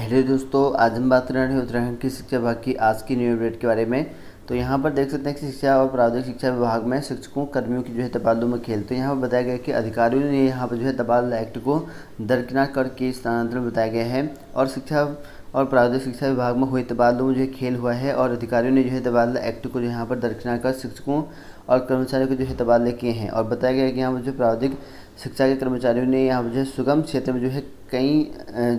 Hello दोस्तों, आज हम बात कर रहे हैं उत्तराखंड की शिक्षा विभाग की आज की न्यू अपडेट के बारे में। तो यहाँ पर देख सकते हैं कि शिक्षा और प्रावधानिक शिक्षा विभाग में शिक्षकों कर्मियों की तबादलों में खेल। तो यहाँ पर बताया गया कि अधिकारियों ने यहाँ पर तबादला एक्ट को दरकिनार करके स्थानांतरण बताया गया है और शिक्षा और प्रावधानिक शिक्षा विभाग में हुए तबादलों में खेल हुआ है और अधिकारियों ने तबादला एक्ट को यहाँ पर दरकिनार कर शिक्षकों और कर्मचारियों के तबादले किए हैं। और बताया गया है कि यहाँ पर प्रावधानिक शिक्षा के कर्मचारियों ने यहाँ पर सुगम क्षेत्र में कई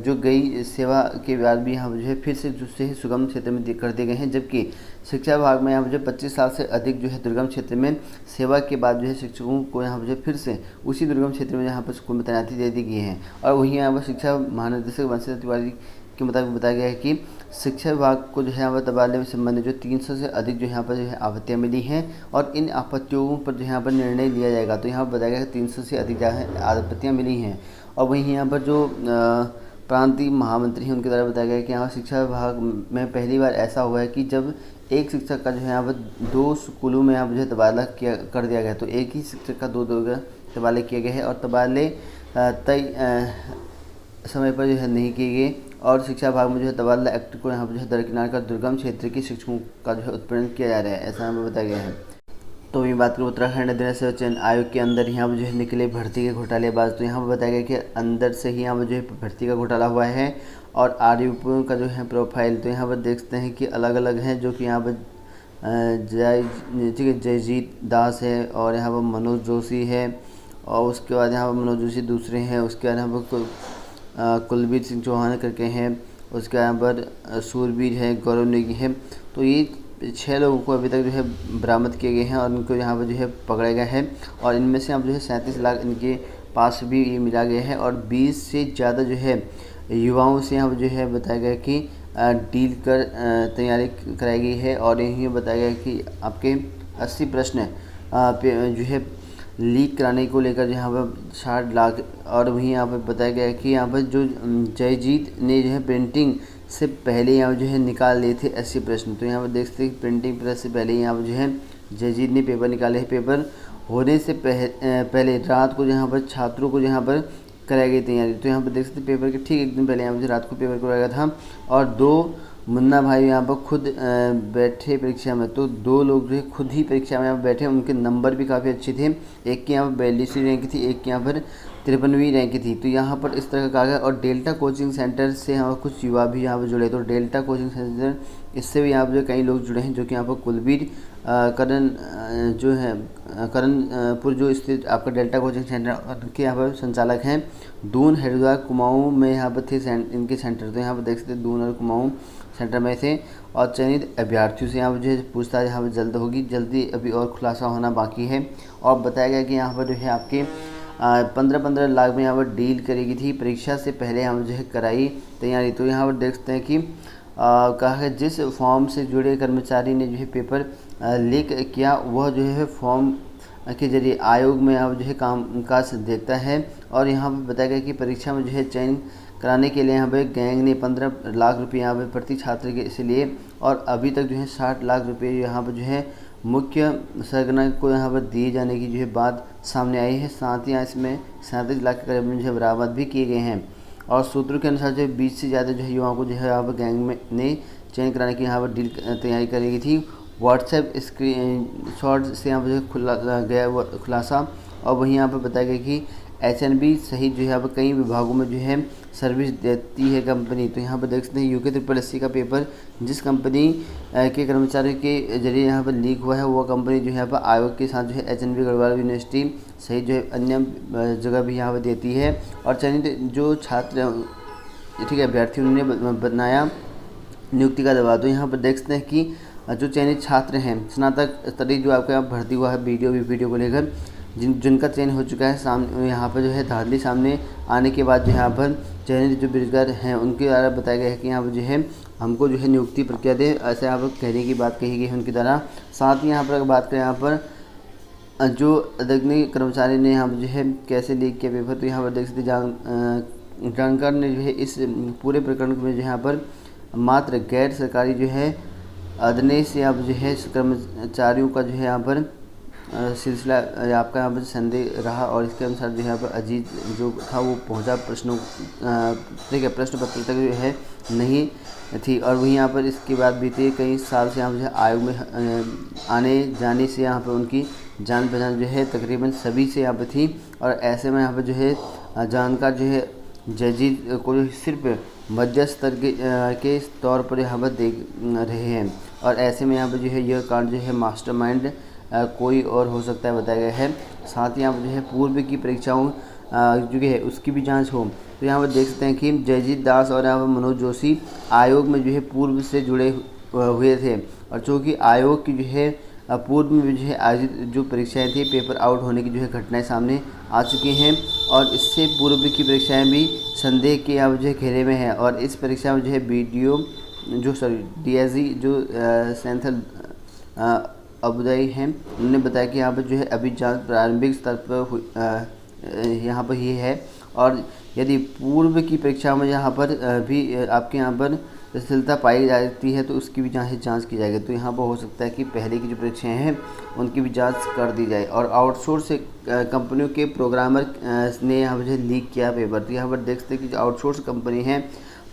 जो गई सेवा के बाद भी यहाँ पर फिर से दूसरे सुगम क्षेत्र में कर दिए गए हैं, जबकि शिक्षा विभाग में यहाँ पर 25 साल से अधिक दुर्गम क्षेत्र में सेवा के बाद शिक्षकों को यहाँ पर फिर से उसी दुर्गम क्षेत्र में यहाँ पर स्कूल में तैनाती दे दी गई है। और वहीं यहाँ पर शिक्षा महानिदेशक बंशीधर तिवारी के मुताबिक बताया गया है कि शिक्षा विभाग को यहाँ पर तबादले में संबंधित 300 से अधिक यहाँ पर आपत्तियाँ मिली हैं और इन आपत्तियों पर यहाँ पर निर्णय लिया जाएगा। तो यहाँ पर बताया गया कि 300 से अधिक आपत्तियाँ मिली हैं। और वहीं यहाँ पर जो प्रांतीय महामंत्री हैं उनके द्वारा बताया गया है कि यहाँ शिक्षा विभाग में पहली बार ऐसा हुआ है कि जब एक शिक्षक का यहाँ पर 2 स्कूलों में यहाँ पर तबादला कर दिया गया। तो एक ही शिक्षक का 2 तबादले किए गए हैं और तबादले तय समय पर नहीं किए गए और शिक्षा विभाग में तबादला एक्ट को यहाँ पर दरकिनार कर दुर्गम क्षेत्र के शिक्षकों का उत्पीड़न किया जा रहा है, ऐसा हमें बताया गया है। तो ये बात करें उत्तराखंड अधीनस्थ चयन आयोग के अंदर यहाँ पर निकले भर्ती के घोटालेबाज। तो यहाँ पर बताया गया कि अंदर से ही यहाँ पर भर्ती का घोटाला हुआ है और आरोपियों का प्रोफाइल तो यहाँ पर देखते हैं कि अलग अलग हैं, जो कि यहाँ पर जयजीत दास है और यहाँ पर मनोज जोशी है और उसके बाद यहाँ पर मनोज जोशी दूसरे हैं, उसके बाद यहाँ पर कुलबीर सिंह चौहान करके हैं, उसके यहाँ पर सूरबीर है, गौरव नेगी है। तो ये 6 लोगों को अभी तक बरामद किए गए हैं और इनको यहाँ पर पकड़ा गया है और इनमें से अब 37 लाख इनके पास भी ये मिला गया है और 20 से ज़्यादा युवाओं से यहाँ पर बताया गया कि डील कर तैयारी कराई गई है। और यही बताया गया कि आपके 80 प्रश्न लीक कराने को लेकर यहाँ पर 60 लाख। और वहीं यहाँ पर बताया गया है कि यहाँ पर जो जयजीत ने प्रिंटिंग से पहले यहाँ पर निकाल लिए थे 80 प्रश्न। तो यहाँ पर देख सकते हैं प्रिंटिंग प्रेस से पहले यहाँ पर जयजीत ने पेपर निकाले हैं। पेपर होने से पहले रात को यहाँ पर छात्रों को यहाँ पर कराई गई तैयारी। तो यहाँ पर देख सकते पेपर के ठीक एक दिन पहले यहाँ पर रात को पेपर कराया गया था और 2 मुन्ना भाई यहाँ पर खुद बैठे परीक्षा में। तो 2 लोग खुद ही परीक्षा में यहाँ बैठे, उनके नंबर भी काफ़ी अच्छे थे। एक की यहाँ पर 42वीं रैंक थी, एक की यहाँ पर 53वीं रैंक थी। तो यहाँ पर इस तरह का कहा गया। और डेल्टा कोचिंग सेंटर से यहाँ पर कुछ युवा भी यहाँ पर जुड़े। तो डेल्टा कोचिंग सेंटर इससे भी यहाँ पर कई लोग जुड़े हैं, जो कि यहाँ पर कुलबीर करणपुर जो स्थित आपका डेल्टा कोचिंग सेंटर के यहाँ पर संचालक हैं। दून, हरिद्वार, कुमाऊँ में यहाँ पर थे इनके सेंटर। तो यहाँ पर देख सकते दून और कुमाऊँ सेंटर में थे और चयनित अभ्यर्थियों से यहाँ पर पूछताछ यहाँ पर जल्द होगी, जल्दी अभी और खुलासा होना बाकी है। और बताया गया कि यहाँ पर आपके 15-15 लाख में यहाँ पर डील करेगी थी परीक्षा से पहले यहाँ पर कराई तैयारी। तो यहाँ पर देख सकते हैं कि कहा है जिस फॉर्म से जुड़े कर्मचारी ने पेपर लीक किया वह फॉर्म के जरिए आयोग में यहाँ पर कामकाज देखता है। और यहाँ पर बताया गया कि परीक्षा में चयन कराने के लिए यहाँ पर गैंग ने 15 लाख रुपये यहाँ पर प्रति छात्र के इसलिए और अभी तक 60 लाख रुपये यहाँ पर मुख्य सरगना को यहाँ पर दिए जाने की बात सामने आई है। साथ ही इसमें 37 लाख के करीब बरामद भी किए गए हैं। और सूत्रों के अनुसार 20 से ज़्यादा युवाओं को यहाँ पर गैंग में ने चयन कराने की यहाँ पर डील तैयारी करेगी थी। व्हाट्सएप स्क्रीनशॉट से यहाँ पर खुला गया खुलासा। और वहीं यहाँ पर बताया गया कि HNB सहित यहाँ पर कई विभागों में सर्विस देती है कंपनी। तो यहाँ पर देख सकते हैं UK SSC का पेपर जिस कंपनी के कर्मचारी के जरिए यहाँ पर लीक हुआ है वो कंपनी यहाँ पर आयोग के साथ HNB गढ़वाल यूनिवर्सिटी सहित अन्य जगह भी यहाँ पर देती है। और चयनित जो छात्र अभ्यर्थी उन्होंने बनाया नियुक्ति का दबाव। तो यहाँ पर देख सकते हैं कि जो चयनित छात्र हैं स्नातक स्तरीय जो आपका भर्ती हुआ है वीडियो को लेकर जिनका चयन हो चुका है सामने यहाँ पर धांधली सामने आने के बाद यहाँ पर चयनित जो बेरोजगार हैं उनके द्वारा बताया गया है कि यहाँ पर हमको नियुक्ति प्रक्रिया दे, ऐसे यहाँ पर कहने की बात कही गई है उनकी द्वारा। साथ ही यहाँ पर बात करें यहाँ पर जो अग्नि कर्मचारी ने यहाँ पर कैसे लीक किया पेपर। तो यहाँ पर देख सकते जानकार ने इस पूरे प्रकरण में यहाँ पर मात्र गैर सरकारी अदने से अब कर्मचारियों का यहाँ पर सिलसिला आपका यहाँ पर संदेह रहा और इसके अनुसार जो है यहाँ पर अजीत जो था वो पहुँचा प्रश्न पत्र तक जो है नहीं थी। और वहीं यहाँ पर इसके बाद बीते कई साल से यहाँ पर जो है आयोग में आने जाने से यहाँ पर उनकी जान पहचान जो है तकरीबन सभी से यहाँ पर थी। और ऐसे में यहाँ पर जो है जानकार जो है जजीद को सिर्फ मध्य स्तर के तौर पर यहाँ पर देख रहे हैं। और ऐसे में यहाँ पर जो है यह कांड जो है मास्टरमाइंड कोई और हो सकता है बताया गया है। साथ ही यहाँ पर जो है पूर्व की परीक्षाओं जो है उसकी भी जांच हो। तो यहाँ पर देख सकते हैं कि जयजीत दास और यहाँ पर मनोज जोशी आयोग में जो है पूर्व से जुड़े हुए थे। और चूँकि आयोग की जो है पूर्व में जो है आयोजित जो परीक्षाएं थी पेपर आउट होने की जो है घटनाएं सामने आ चुकी हैं। और इससे पूर्व की परीक्षाएं भी संदेह के यहाँ जो है घेरे में है। और इस परीक्षा में जो है DSG जो सेंथल अबुदाई हैं उन्होंने बताया कि यहाँ पर जो है अभी जांच प्रारंभिक स्तर पर यहाँ पर ये है। और यदि पूर्व की परीक्षा में यहाँ पर भी आपके यहाँ पर असफलता पाई जाती है तो उसकी भी जांच की जाएगी। तो यहाँ पर हो सकता है कि पहले की जो परीक्षाएं हैं उनकी भी जांच कर दी जाए। और आउटसोर्स कंपनियों के प्रोग्रामर ने यहाँ पर जो लीक किया पेपर। तो यहाँ पर देख सकते हैं कि जो आउटसोर्स कंपनी है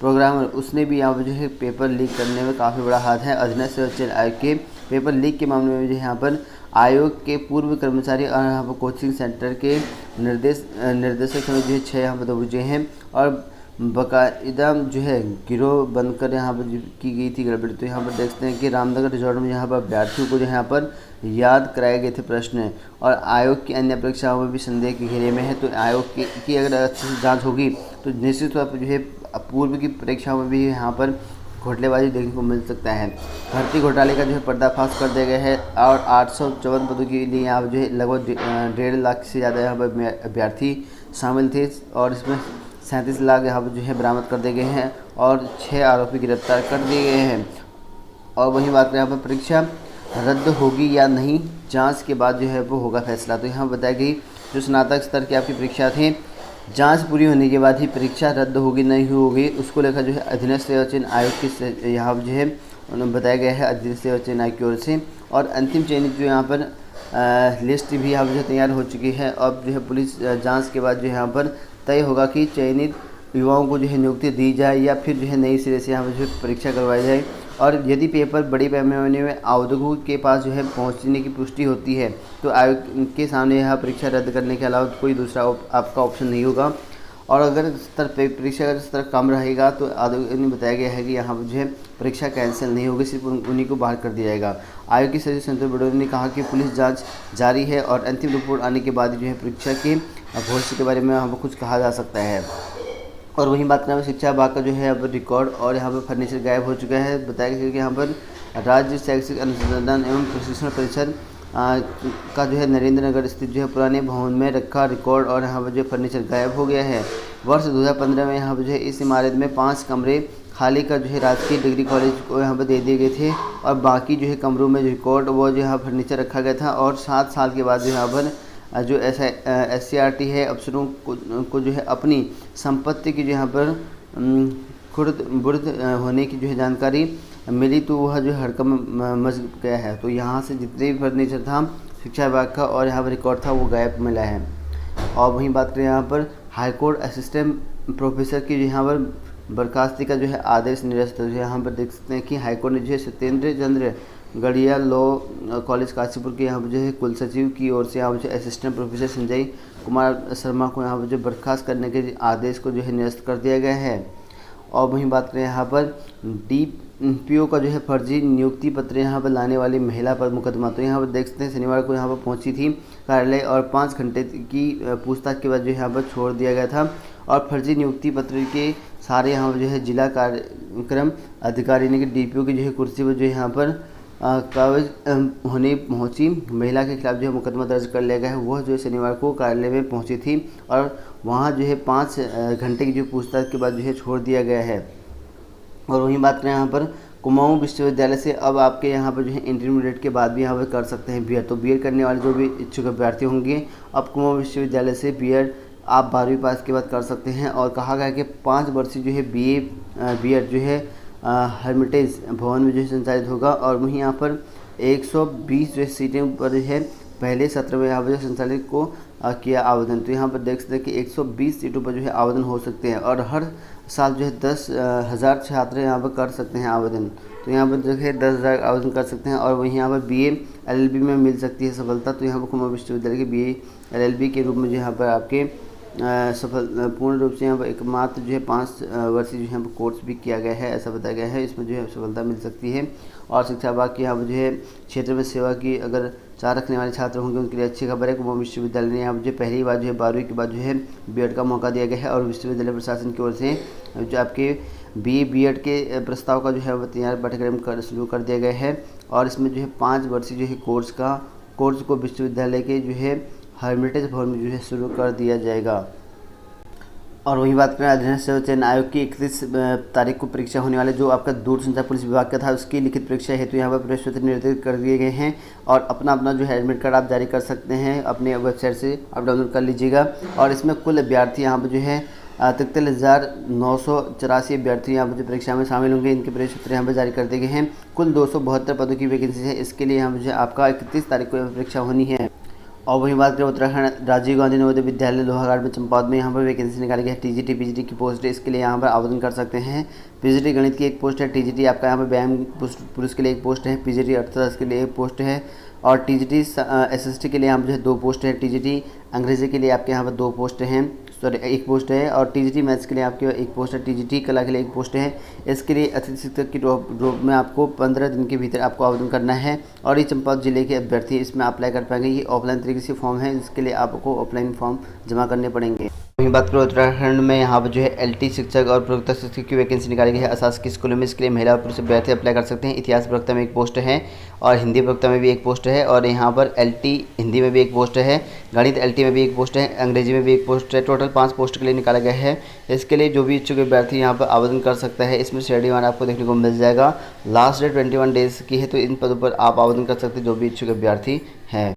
प्रोग्रामर उसने भी यहाँ पर जो है पेपर लीक करने में काफ़ी बड़ा हाथ है। अधीनस्थ सेवा चयन आयोग के पेपर लीक के मामले में जो यहाँ पर आयोग के पूर्व कर्मचारी और यहाँ पर कोचिंग सेंटर के निर्देशक समेत जो है 6 यहाँ पर दबोचे हैं। और बाकायदा जो है गिरोह बनकर यहाँ पर की गई थी गड़बड़ी। तो यहाँ पर देखते हैं कि रामनगर रिजॉर्ट में यहाँ पर अभ्यर्थियों को जो यहाँ पर याद कराए गए थे प्रश्न। और आयोग की अन्य परीक्षाओं में भी संदेह के घेरे में है। तो आयोग की अगर अच्छी से जाँच होगी तो निश्चित तौर पर जो है पूर्व की परीक्षाओं में भी यहाँ पर घोटालेबाजी देखने को मिल सकता है। भर्ती घोटाले का जो है पर्दाफाश कर दिया गया है। और 854 पदों के लिए यहाँ जो है लगभग 1.5 लाख से ज़्यादा यहाँ पर अभ्यर्थी शामिल थे। और इसमें 37 लाख यहाँ पर जो है बरामद कर दिए गए हैं और 6 आरोपी गिरफ्तार कर दिए गए हैं। और वहीं बात करें यहाँ पर परीक्षा रद्द होगी या नहीं, जाँच के बाद जो है वो होगा फैसला। तो यहाँ बताया गई जो स्नातक स्तर की आपकी परीक्षा थी जांच पूरी होने के बाद ही परीक्षा रद्द होगी नहीं होगी उसको लेकर जो है अधीनस्थ सेवा चयन आयोग की यहाँ जो है उन्होंने बताया गया है अधीनस्थ सेवा चयन आयोग की ओर से। और अंतिम चयनित जो यहाँ पर लिस्ट भी यहाँ पर तैयार हो चुकी है। अब जो है पुलिस जांच के बाद जो यहाँ पर तय होगा कि चयनित युवाओं को जो है नियुक्ति दी जाए या फिर जो है नई सिरे से यहाँ पर जो है परीक्षा करवाई जाए। और यदि पेपर बड़ी पैमाने में आवेदकों के पास जो है पहुंचने की पुष्टि होती है तो आयोग के सामने यह परीक्षा रद्द करने के अलावा कोई दूसरा आपका ऑप्शन नहीं होगा। और अगर परीक्षा का स्तर कम रहेगा तो आयोग ने बताया गया है कि यहाँ पर जो है परीक्षा कैंसिल नहीं होगी, सिर्फ उन्हीं को बाहर कर दिया जाएगा। आयोग की सचिव संतोष बडोले ने कहा कि पुलिस जाँच जारी है और अंतिम रिपोर्ट आने के बाद जो है परीक्षा के भविष्य के बारे में यहाँ पर कुछ कहा जा सकता है। और वहीं बात करें शिक्षा विभाग का जो है अब रिकॉर्ड और यहाँ पर फर्नीचर गायब हो चुका है। बताया गया कि यहाँ पर राज्य शैक्षिक अनुसंधान एवं प्रशिक्षण परिषद का जो है नरेंद्र नगर स्थित जो है पुराने भवन में रखा रिकॉर्ड और यहाँ पर जो फर्नीचर गायब हो गया है। वर्ष 2015 में यहाँ पर जो है इस इमारत में 5 कमरे खाली कर जो है राजकीय डिग्री कॉलेज को यहाँ पर दे दिए गए थे। और बाकी जो है कमरों में रिकॉर्ड वो जो यहाँ फर्नीचर रखा गया था। और 7 साल के बाद जो यहाँ पर जो SCRT है अफसरों को जो है अपनी संपत्ति की जो यहाँ पर खुर्द बुर्द होने की जो है जानकारी मिली तो वह जो हड़कंप मच गया है। तो यहाँ से जितने भी फर्नीचर था शिक्षा विभाग का और यहाँ पर रिकॉर्ड था वो गायब मिला है। और वहीं बात करें यहाँ पर हाईकोर्ट असिस्टेंट प्रोफेसर की जो यहाँ पर बर्खास्ती का जो है आदेश निरस्त है। यहाँ पर देख सकते हैं कि हाईकोर्ट ने जो है सत्येंद्र चंद्र गढ़िया लॉ कॉलेज काशीपुर के यहाँ पर जो है कुल सचिव की ओर से यहाँ पर जो असिस्टेंट प्रोफेसर संजय कुमार शर्मा को यहाँ पर जो बर्खास्त करने के आदेश को जो है निरस्त कर दिया गया है। और वहीं बात करें यहाँ पर DPO का जो है फर्जी नियुक्ति पत्र यहाँ पर लाने वाली महिला पर मुकदमा। तो यहाँ पर देख सकते हैं शनिवार को यहाँ पर पहुँची थी कार्यालय और 5 घंटे की पूछताछ के बाद जो यहाँ पर छोड़ दिया गया था। और फर्जी नियुक्ति पत्र के सारे यहाँ पर जो है जिला कार्यक्रम अधिकारी ने DPO की जो है कुर्सी पर जो यहाँ पर कागज होने पहुंची महिला के खिलाफ जो है मुकदमा दर्ज कर लिया गया है। वह जो है शनिवार को कार्यालय में पहुंची थी और वहां जो है 5 घंटे की जो पूछताछ के बाद जो है छोड़ दिया गया है। और वहीं बात करें यहाँ पर कुमाऊं विश्वविद्यालय से अब आपके यहाँ पर जो है इंटरमीडिएट के बाद भी यहाँ पर कर सकते हैं B.Ed। तो B.Ed करने वाले जो भी इच्छुक अभ्यर्थी होंगे अब कुमाऊं विश्वविद्यालय से B.Ed आप 12वीं पास के बाद कर सकते हैं। और कहा गया कि 5 वर्षीय जो है B.Ed जो है हर्मिटेज भवन में जो है संचालित होगा। और वहीं यहाँ पर 120 जो सीटें पर है पहले सत्र में यहाँ पर संचालक को किया आवेदन। तो यहाँ पर देख सकते हैं कि 120 सीटों पर जो है आवेदन हो सकते हैं और हर साल जो है 10,000 छात्र यहाँ पर कर सकते हैं आवेदन। तो यहाँ पर देखिए 10,000 आवेदन कर सकते हैं और वहीं यहाँ पर BA LLB में मिल सकती है सफलता। तो यहाँ पर कुमाऊं विश्वविद्यालय के BA LLB के रूप में जो यहाँ पर आपके सफल पूर्ण रूप से यहाँ पर एकमात्र जो है 5 वर्षीय जो यहाँ पर कोर्स भी किया गया है, ऐसा बताया गया है। इसमें जो है सफलता मिल सकती है। और शिक्षा विभाग के यहाँ पर जो है क्षेत्र में सेवा की अगर चाह रखने वाले छात्र होंगे उनके लिए अच्छी खबर है। कुमाऊं विश्वविद्यालय ने यहाँ पर जो पहली बार जो है 12वीं के बाद जो है B.Ed का मौका दिया गया है और विश्वविद्यालय प्रशासन की ओर से जो आपके B.Ed के प्रस्ताव का जो है वह तैयार पाठ्यक्रम शुरू कर दिया गया है। और इसमें जो है 5 वर्षीय जो है कोर्स को विश्वविद्यालय के जो है हेरिटेज भवन में जो है शुरू कर दिया जाएगा। और वही बात करें अध्ययन सेवा चयन आयोग की 31 तारीख को परीक्षा होने वाले जो आपका दूरसंचार पुलिस विभाग का था उसकी लिखित परीक्षा हेतु यहाँ पर प्रवेश पत्र निर्धारित कर दिए गए हैं और अपना जो है एडमिट कार्ड आप जारी कर सकते हैं, अपने वेबसाइट से आप डाउनलोड कर लीजिएगा। और इसमें कुल अभ्यर्थी यहाँ पर जो है 43,984 अभ्यर्थी यहाँ पर जो परीक्षा में शामिल होंगे। इनके प्रवेश पत्र यहाँ पर जारी कर दिए गए हैं। कुल 272 पदों की वैकेंसी है। इसके लिए यहाँ पर जो है आपका 31 तारीख को परीक्षा होनी है। और वही बात करें उत्तराखंड राजीव गांधी नवोदय विद्यालय लोहाघाट में चंपावत में यहाँ पर वैकेंसी निकाली गई है। TGT PGT की पोस्ट है, इसके लिए यहाँ पर आवेदन कर सकते हैं। PGT गणित की एक पोस्ट है, TGT आपका यहाँ पर व्यायाम पुरुष के लिए एक पोस्ट है, PGT अर्थशास्त्र के लिए एक पोस्ट है और TGT SST के लिए यहाँ पर जो है 2 पोस्ट है। TGT अंग्रेजी के लिए आपके यहाँ पर 2 पोस्ट हैं, सॉरी 1 पोस्ट है और TGT मैथ्स के लिए आपके 1 पोस्ट है। TGT कला के लिए 1 पोस्ट है। इसके लिए अतिथि शिक्षक की ड्रॉप में आपको 15 दिन के भीतर आपको आवेदन करना है और ये चंपावत जिले के अभ्यर्थी इसमें अप्लाई कर पाएंगे। ये ऑफलाइन तरीके से फॉर्म है, इसके लिए आपको ऑफलाइन फॉर्म जमा करने पड़ेंगे। वहीं बात करो उत्तराखंड में यहाँ पर जो है LT शिक्षक और प्रवक्ता शिक्षक की वैकेंसी निकाली गई है अशासकीय स्कूलों में। इसके लिए महिला और पुरुष अभ्यर्थी अप्लाई कर सकते हैं। इतिहास प्रवक्ता में 1 पोस्ट है और हिंदी प्रवक्ता में भी 1 पोस्ट है और यहाँ पर LT हिंदी में भी 1 पोस्ट है, गणित LT में भी 1 पोस्ट है, अंग्रेजी में भी 1 पोस्ट है। टोटल 5 पोस्ट के लिए निकाला गया है। इसके लिए जो भी इच्छुक अभ्यर्थी यहाँ पर आवेदन कर सकता है। इसमें शेड्यूल आपको देखने को मिल जाएगा। लास्ट डेट 21 डेज की है, तो इन पदों पर आप आवेदन कर सकते हैं जो भी इच्छुक अभ्यर्थी हैं।